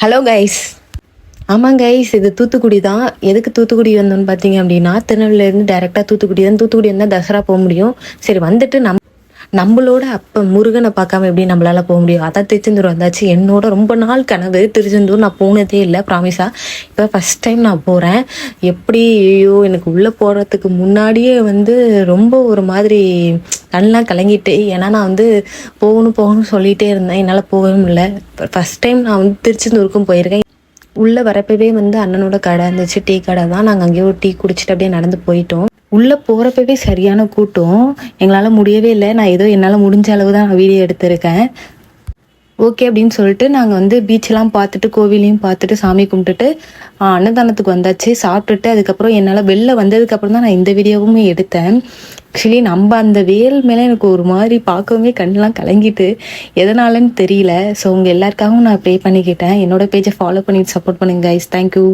Hello guys. ஆமாம் guys, இது தூத்துக்குடி தான். எதுக்கு தூத்துக்குடி வந்தோன்னு பார்த்தீங்க அப்படின்னா, திருநெல்வேலியிலேருந்து டேரெக்டாக தூத்துக்குடி தான். தூத்துக்குடி வந்தால் தசரா போக முடியும். சரி வந்துட்டு நம்மளோட அப்போ முருகனை பார்க்காம எப்படி நம்மளால போக முடியும்? அதான் திருச்செந்தூர் வந்தாச்சு. என்னோட ரொம்ப நாள் கனவு திருச்செந்தூர். நான் போனதே இல்லை ப்ராமிஸாக. இப்போ ஃபஸ்ட் டைம் நான் போகிறேன். எப்படி ஐயோ, எனக்கு உள்ளே போகிறதுக்கு முன்னாடியே ரொம்ப ஒரு மாதிரி கண்ணெலாம் கலங்கிட்டு. ஏன்னா நான் போகணும்னு சொல்லிகிட்டே இருந்தேன். என்னால் போகவே முடியல. ஃபஸ்ட் டைம் நான் திருச்செந்தூருக்கும் போயிருக்கேன். உள்ளே வரப்பவே அண்ணனோட கடை இருந்துச்சு, டீ கடை தான். நாங்கள் அங்கேயே ஒரு டீ குடிச்சிட்டு அப்படியே நடந்து போயிட்டோம். உள்ளே போகிறப்பவே சரியான கூட்டம். எங்களால் முடியவே இல்லை. நான் ஏதோ என்னால் முடிஞ்ச அளவு தான் நான் வீடியோ எடுத்திருக்கேன். ஓகே அப்படின்னு சொல்லிட்டு நாங்கள் பீச்செலாம் பார்த்துட்டு கோவிலையும் பார்த்துட்டு சாமி கும்பிட்டுட்டு அன்னதானத்துக்கு வந்தாச்சு. சாப்பிட்டுட்டு அதுக்கப்புறம் என்னால் வெளில வந்ததுக்கப்புறம் தான் நான் இந்த வீடியோவுமே எடுத்தேன். ஆக்சுவலி நம்ம அந்த வேல் மேலே எனக்கு ஒரு மாதிரி பார்க்கவே கண்ணெலாம் கலங்கிட்டு, எதனாலன்னு தெரியல. ஸோ உங்கள் எல்லாருக்காகவும் நான் ப்ரே பண்ணிக்கிட்டேன். என்னோட பேஜை ஃபாலோ பண்ணிட்டு சப்போர்ட் பண்ணுங்க கைஸ். தேங்க்யூ.